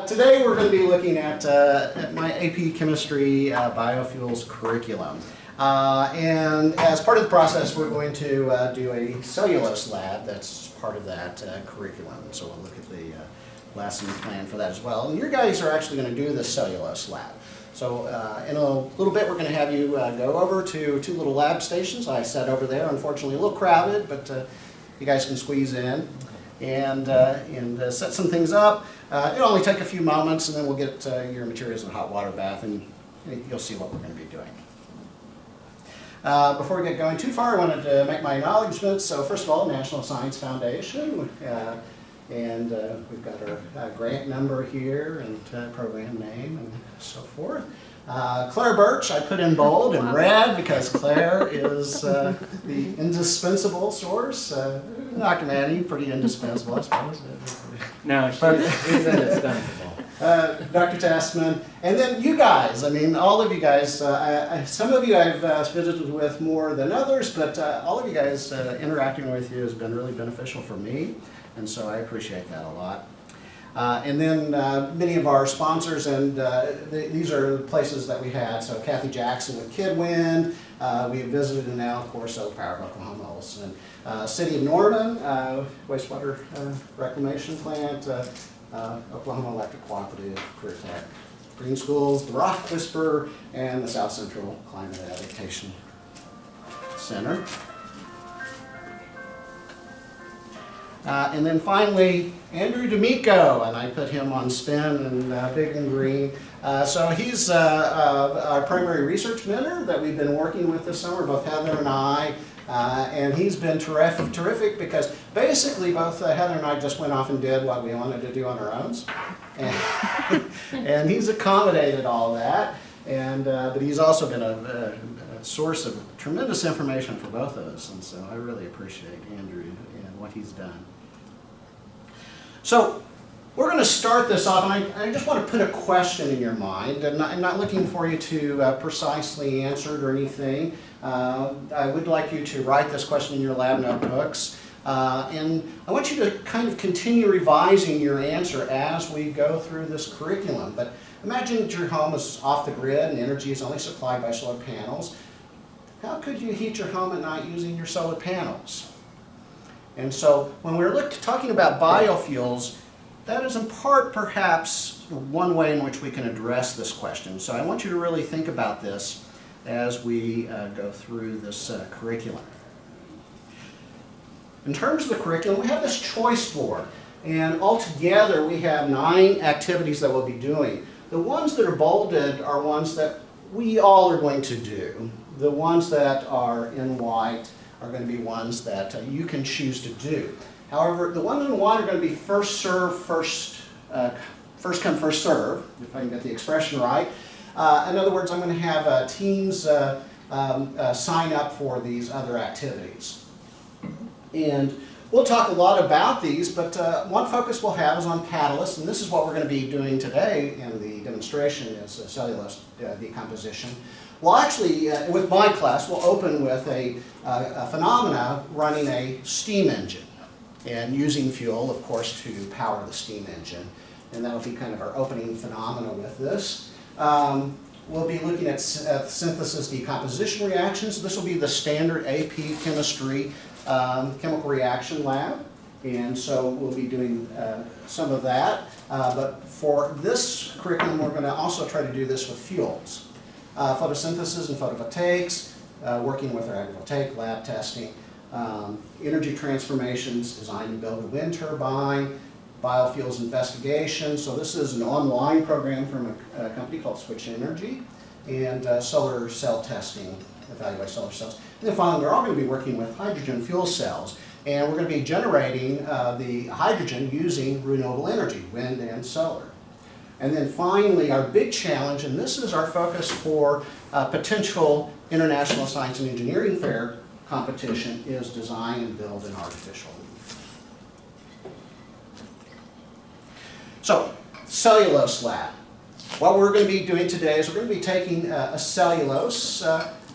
Today we're going to be looking at my AP Chemistry Biofuels curriculum. And as part of the process, we're going to do a cellulose lab that's part of that curriculum. So we'll look at the lesson plan for that as well. And you guys are actually going to do the cellulose lab. So in a little bit, we're going to have you go over to two little lab stations. I set over there, unfortunately a little crowded, but you guys can squeeze in and set some things up. It'll only take a few moments, and then we'll get your materials in a hot water bath, and you'll see what we're going to be doing. Before we get going too far, I wanted to make my acknowledgments. So first of all, National Science Foundation, and we've got our grant number here, and program name, and so forth. Claire Birch, I put in bold and red because Claire is the indispensable source. Dr. Manny, pretty indispensable, I suppose. No, she's indispensable. Dr. Tastman, and then you guys. I mean, all of you guys. Some of you I've visited with more than others, but all of you guys interacting with you has been really beneficial for me, and so I appreciate that a lot. And then many of our sponsors, and these are the places that we had. So Kathy Jackson with Kidwind, we have visited, and now of course Oak Power of Oklahoma Olson. City of Norman, wastewater reclamation plant, Oklahoma Electric Cooperative, Career Tech, Green Schools, the Rock Whisperer, and the South Central Climate Adaptation Center. And then finally, Andrew D'Amico, and I put him on spin and big and green. So he's our primary research mentor that we've been working with this summer, both Heather and I. And he's been terrific because basically both Heather and I just went off and did what we wanted to do on our own. And he's accommodated all that. And but he's also been a source of tremendous information for both of us. And so I really appreciate Andrew and what he's done. So we're going to start this off, and I just want to put a question in your mind. I'm not looking for you to precisely answer it or anything. I would like you to write this question in your lab notebooks. And I want you to kind of continue revising your answer as we go through this curriculum. But imagine that your home is off the grid and energy is only supplied by solar panels. How could you heat your home at night using your solar panels? And so when we're talking about biofuels, that is in part perhaps one way in which we can address this question. So I want you to really think about this as we go through this curriculum. In terms of the curriculum, we have this choice board, and altogether we have 9 activities that we'll be doing. The ones that are bolded are ones that we all are going to do. The ones that are in white are going to be ones that you can choose to do. However, the ones in white are going to be first come, first serve, if I can get the expression right. In other words, I'm going to have teams sign up for these other activities. And we'll talk a lot about these, but one focus we'll have is on catalysts, and this is what we're going to be doing today in the demonstration is cellulose decomposition. Well, actually, with my class, we'll open with a phenomena running a steam engine and using fuel, of course, to power the steam engine. And that'll be kind of our opening phenomena with this. We'll be looking at synthesis decomposition reactions. This will be the standard AP chemistry chemical reaction lab. And so we'll be doing some of that. But for this curriculum, we're going to also try to do this with fuels. Photosynthesis and photovoltaics, working with our agrivoltaic lab testing, energy transformations, design and build a wind turbine, biofuels investigation. So this is an online program from a company called Switch Energy, and solar cell testing, evaluate solar cells. And then finally, we're all going to be working with hydrogen fuel cells, and we're going to be generating the hydrogen using renewable energy, wind and solar. And then finally, our big challenge, and this is our focus for potential International Science and Engineering Fair competition, is design and build an artificial leaf. So, cellulose lab. What we're going to be doing today is we're going to be taking a cellulose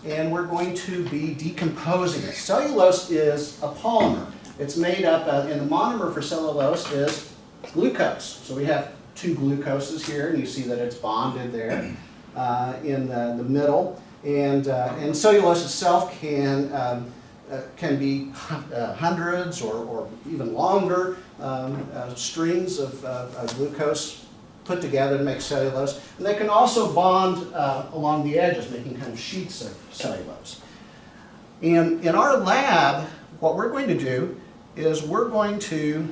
and we're going to be decomposing it. Cellulose is a polymer. It's made up of, and the monomer for cellulose is glucose. So we have two glucoses here, and you see that it's bonded there in the middle. And cellulose itself can be hundreds or even longer strings of glucose put together to make cellulose. And they can also bond along the edges, making kind of sheets of cellulose. And in our lab, what we're going to do is we're going to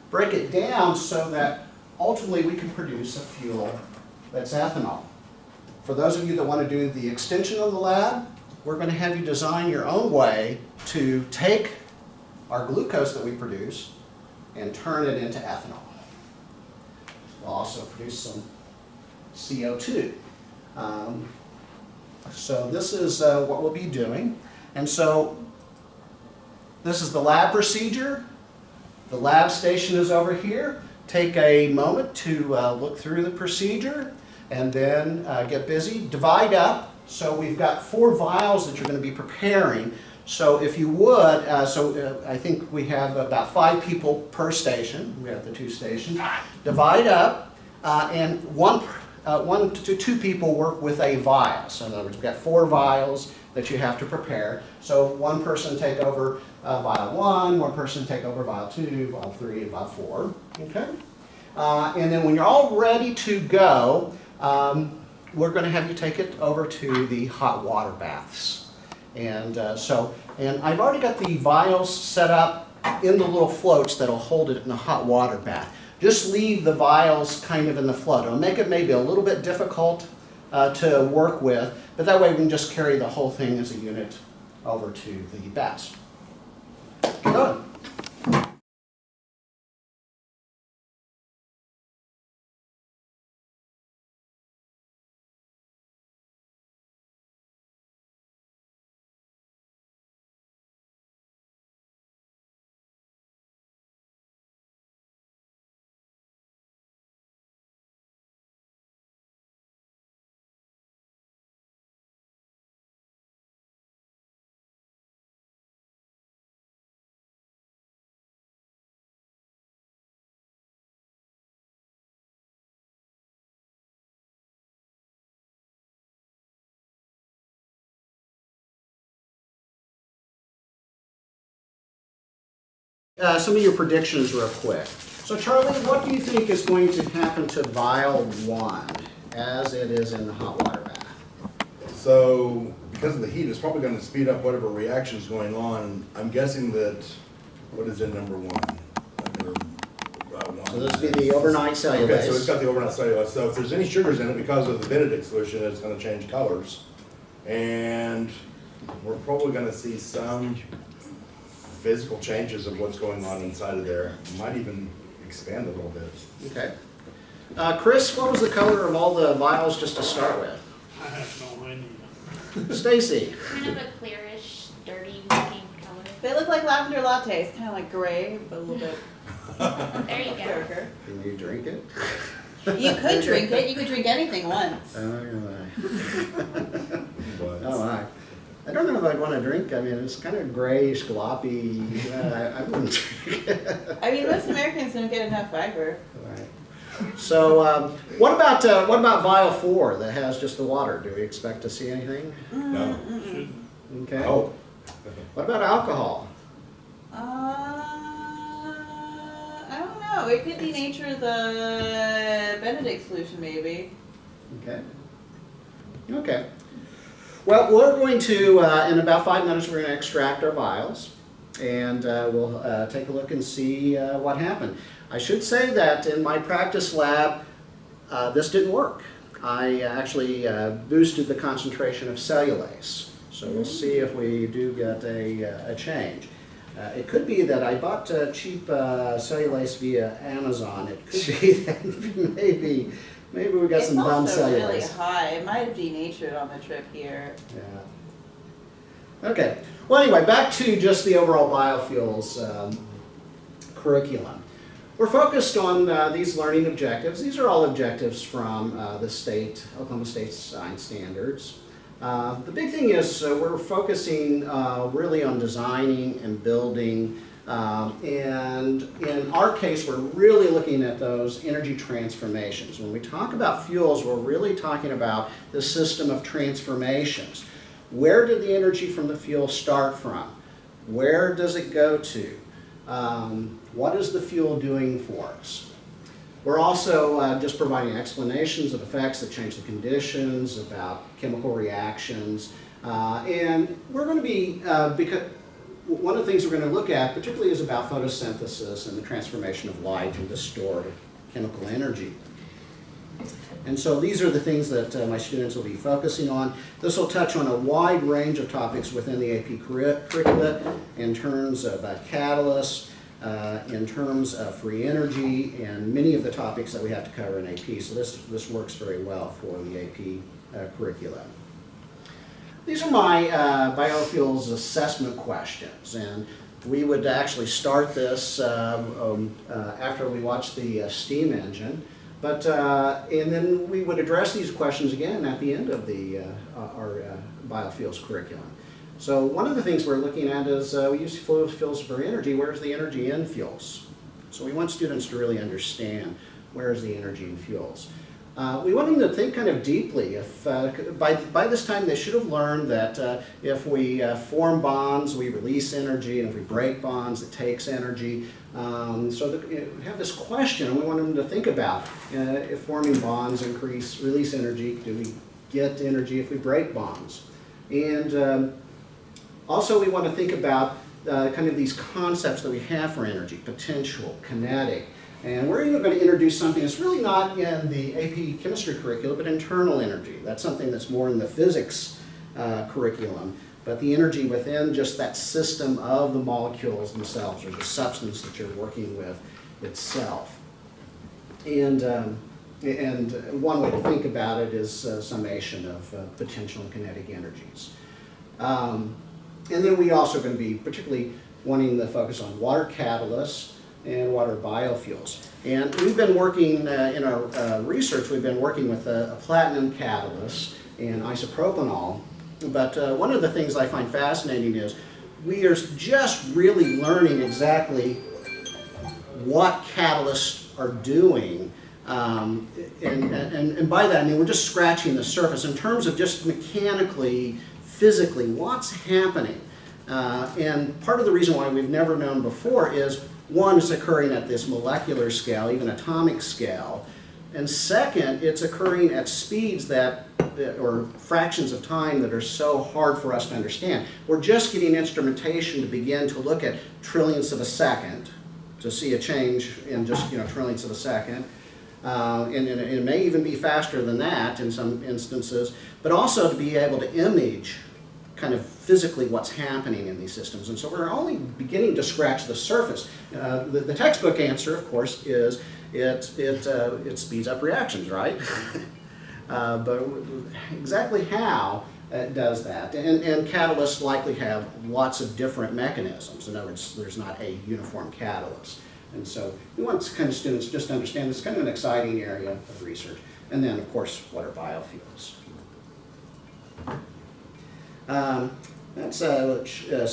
break it down so that ultimately we can produce a fuel that's ethanol. For those of you that want to do the extension of the lab, we're going to have you design your own way to take our glucose that we produce and turn it into ethanol. We'll also produce some CO2. So this is what we'll be doing. And so this is the lab procedure. The lab station is over here. Take a moment to look through the procedure and then get busy. Divide up. So we've got 4 vials that you're going to be preparing. So if you would, I think we have about 5 people per station. We have the 2 stations. Divide up, and 1 to 2 people work with a vial. So in other words, we've got 4 vials that you have to prepare. So one person take over vial 1, one person take over vial 2, vial 3, and vial 4. Okay? And then when you're all ready to go, we're going to have you take it over to the hot water baths. And and I've already got the vials set up in the little floats that'll hold it in the hot water bath. Just leave the vials kind of in the float. It'll make it maybe a little bit difficult to work with, but that way we can just carry the whole thing as a unit over to the baths. Get going. Some of your predictions real quick. So Charlie, what do you think is going to happen to vial 1 as it is in the hot water bath? So because of the heat, it's probably going to speed up whatever reaction is going on. I'm guessing that, what is in number 1? So this would be the overnight cellulase. Okay, so it's got the overnight cellulose. So if there's any sugars in it because of the Benedict solution, it's going to change colors. And we're probably going to see some physical changes of what's going on inside of there. It might even expand a little bit. Okay. Chris, what was the color of all the vials just to start with? I have no idea. Stacy? Kind of a clearish, dirty looking color. They look like lavender lattes, kind of like gray, but a little bit There you go. darker. Can you drink it? You could drink it. You could drink anything once. Oh my. I don't know if I'd want to drink. I mean, it's kind of grayish, gloppy. I wouldn't drink it. I mean, most Americans don't get enough fiber. Right. So, what about vial 4 that has just the water? Do we expect to see anything? No. Okay. Oh. What about alcohol? I don't know. It could be nature of the Benedict solution, maybe. Okay. Okay. Well, we're going to, in about 5 minutes, we're going to extract our vials, and we'll take a look and see what happened. I should say that in my practice lab, this didn't work. I actually boosted the concentration of cellulase. So we'll see if we do get a change. It could be that I bought cheap cellulase via Amazon. It could be that maybe we got some dumb It's also cellulase. really high. It might have denatured on the trip here. Yeah. Okay. Well, anyway, back to just the overall biofuels curriculum. We're focused on these learning objectives. These are all objectives from the Oklahoma State Science Standards. The big thing is we're focusing really on designing and building And in our case, we're really looking at those energy transformations. When we talk about fuels, we're really talking about the system of transformations. Where did the energy from the fuel start from? Where does it go to? What is the fuel doing for us? We're also just providing explanations of effects that change the conditions, about chemical reactions, and we're going to be, because one of the things we're going to look at particularly is about photosynthesis and the transformation of light into stored chemical energy. And so these are the things that my students will be focusing on. This will touch on a wide range of topics within the AP curricula in terms of catalysts, in terms of free energy, and many of the topics that we have to cover in AP. So this works very well for the AP curriculum. These are my biofuels assessment questions, and we would actually start this after we watch the steam engine, but and then we would address these questions again at the end of our biofuels curriculum. So one of the things we're looking at is we use fuels for energy. Where's the energy in fuels? So we want students to really understand where's the energy in fuels. We want them to think kind of deeply. If by this time they should have learned that if we form bonds, we release energy, and if we break bonds, it takes energy. So we have this question, and we want them to think about if forming bonds release energy, do we get energy if we break bonds? And also we want to think about kind of these concepts that we have for energy: potential, kinetic. And we're even going to introduce something that's really not in the AP chemistry curriculum, but internal energy. That's something that's more in the physics curriculum, but the energy within just that system of the molecules themselves, or the substance that you're working with itself. And one way to think about it is summation of potential and kinetic energies. And then we also are going to be particularly wanting to focus on water catalysts and water biofuels. And we've been working in our research, we've been working with a platinum catalyst and isopropanol. But one of the things I find fascinating is we are just really learning exactly what catalysts are doing. And by that I mean we're just scratching the surface in terms of just mechanically, physically, what's happening. And part of the reason why we've never known before is, one, it's occurring at this molecular scale, even atomic scale. And second, it's occurring at speeds that, or fractions of time that are so hard for us to understand. We're just getting instrumentation to begin to look at trillionths of a second, to see a change in just trillionths of a second. And it may even be faster than that in some instances, but also to be able to image kind of physically what's happening in these systems. And so we're only beginning to scratch the surface. The textbook answer, of course, is it speeds up reactions, right? But exactly how it does that. And catalysts likely have lots of different mechanisms. In other words, there's not a uniform catalyst. And so we want kind of students just to understand this is kind of an exciting area of research. And then, of course, what are biofuels? Let's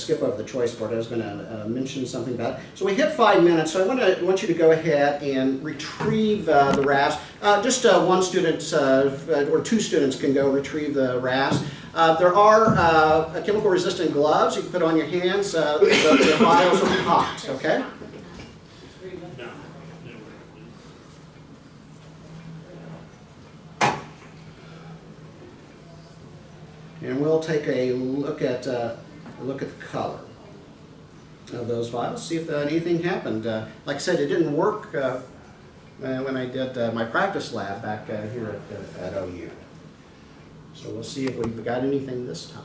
skip over the choice board. I was going to mention something about it. So we hit 5 minutes, so I want you to go ahead and retrieve the RAFs. Just one student or two students can go retrieve the RAFs. There are chemical resistant gloves you can put on your hands. The vials will be hot, okay? No. And we'll take a look at the color of those vials, see if anything happened. Like I said, it didn't work when I did my practice lab back here at OU. So we'll see if we've got anything this time.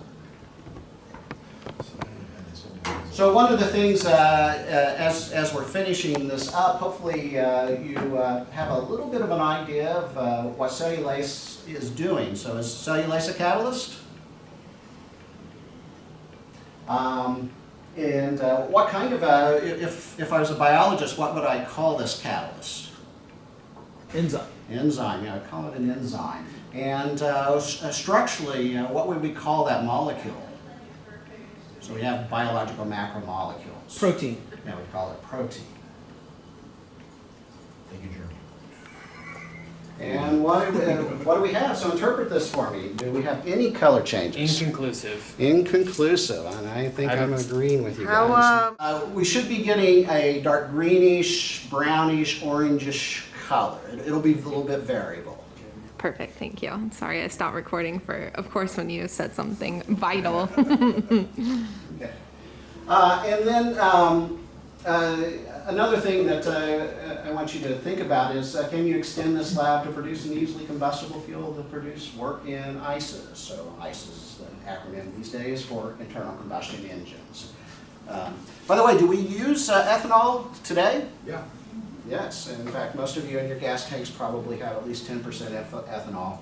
So one of the things, as we're finishing this up, hopefully you have a little bit of an idea of what cellulase is doing. So is cellulase a catalyst? And what kind of, if I was a biologist, what would I call this catalyst? Enzyme. Enzyme, yeah, I'd call it an enzyme. And structurally, what would we call that molecule? So we have biological macromolecules. Protein. Now we call it protein. Thank you, Jeremy. And what do we have? So interpret this for me. Do we have any color changes? Inconclusive. Inconclusive, and I think I I'm don't- agreeing with you How, guys. We should be getting a dark greenish, brownish, orangish color. It'll be a little bit variable. Perfect, thank you. I'm sorry I stopped recording for, of course, when you said something vital. Okay. And then another thing that I want you to think about is, can you extend this lab to produce an easily combustible fuel to produce work in ICEs? So ICEs is the acronym these days for internal combustion engines. By the way, do we use ethanol today? Yeah. Yes, and in fact, most of you in your gas tanks probably have at least 10% ethanol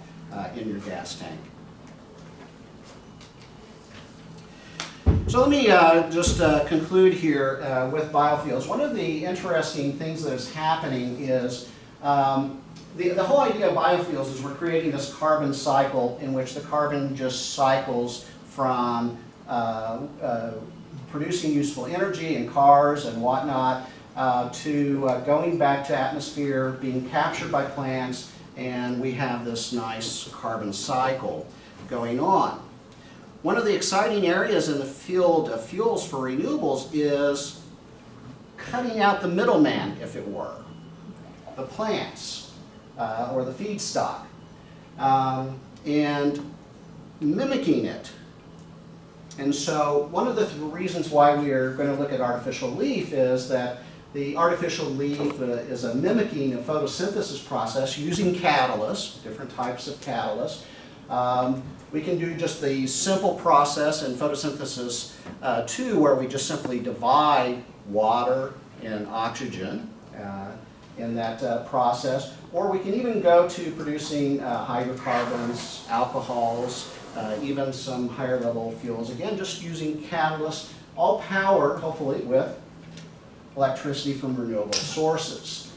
in your gas tank. So let me just conclude here with biofuels. One of the interesting things that is happening is the whole idea of biofuels is we're creating this carbon cycle in which the carbon just cycles from producing useful energy in cars and whatnot to going back to atmosphere, being captured by plants, and we have this nice carbon cycle going on. One of the exciting areas in the field of fuels for renewables is cutting out the middleman, if it were, the plants or the feedstock, and mimicking it. And so one of the reasons why we are going to look at artificial leaf is that the artificial leaf is a mimicking a photosynthesis process using catalysts, different types of catalysts. We can do just the simple process in photosynthesis 2 where we just simply divide water and oxygen in that process. Or we can even go to producing hydrocarbons, alcohols, even some higher level fuels. Again, just using catalysts, all powered, hopefully, with electricity from renewable sources.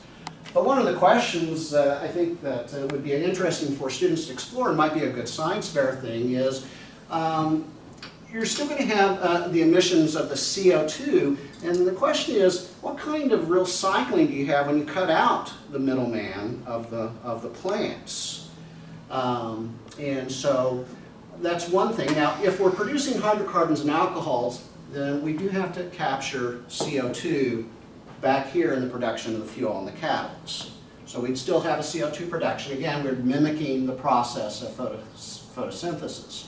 But one of the questions I think that would be interesting for students to explore and might be a good science fair thing is you're still going to have the emissions of the CO2, and the question is, what kind of real cycling do you have when you cut out the middleman of the plants? And so that's one thing. Now, if we're producing hydrocarbons and alcohols, then we do have to capture CO2 back here in the production of the fuel and the catalyst. So we'd still have a CO2 production. Again, we're mimicking the process of photosynthesis.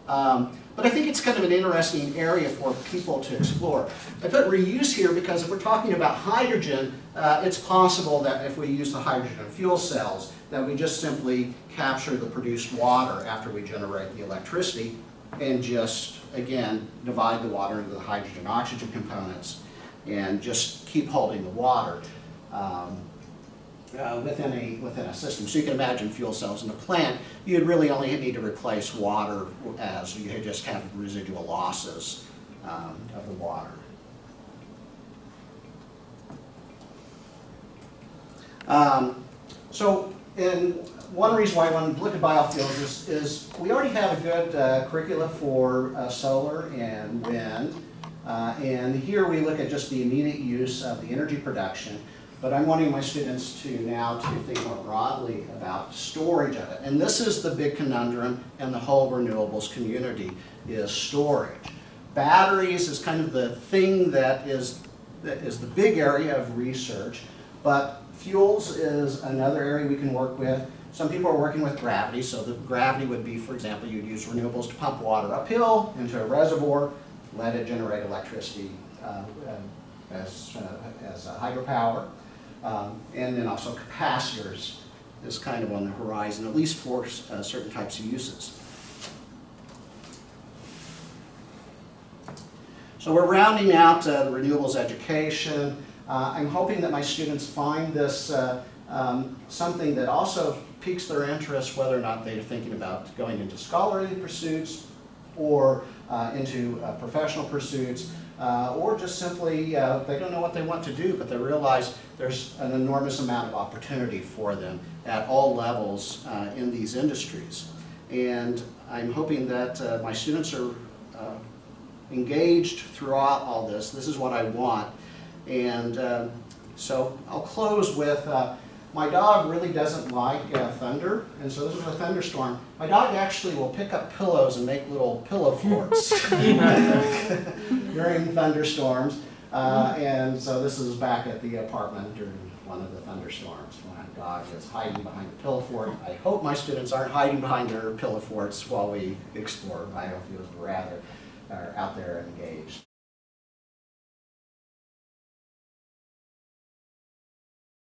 But I think it's kind of an interesting area for people to explore. I put reuse here because if we're talking about hydrogen, it's possible that if we use the hydrogen fuel cells, that we just simply capture the produced water after we generate the electricity and just, again, divide the water into the hydrogen-oxygen components and just keep holding the water within a system. So you can imagine fuel cells in a plant, you'd really only need to replace water as you just have residual losses of the water. And one reason why I wanted to look at biofuels is we already have a good curricula for solar and wind. And here we look at just the immediate use of the energy production. But I'm wanting my students to think more broadly about storage of it. And this is the big conundrum in the whole renewables community, is storage. Batteries is kind of the thing that is the big area of research, but fuels is another area we can work with. Some people are working with gravity, so the gravity would be, for example, you'd use renewables to pump water uphill into a reservoir, let it generate electricity as hydropower. And then also capacitors is kind of on the horizon, at least for certain types of uses. So we're rounding out the renewables education. I'm hoping that my students find this something that also piques their interest, whether or not they're thinking about going into scholarly pursuits or into professional pursuits, or just simply they don't know what they want to do, but they realize there's an enormous amount of opportunity for them at all levels in these industries. And I'm hoping that my students are engaged throughout all this. This is what I want. And so I'll close with, my dog really doesn't like thunder, and so this was a thunderstorm. My dog actually will pick up pillows and make little pillow forts during thunderstorms. And so this is back at the apartment during one of the thunderstorms. My dog is hiding behind the pillow fort. I hope my students aren't hiding behind their pillow forts while we explore. I hope he was rather out there engaged.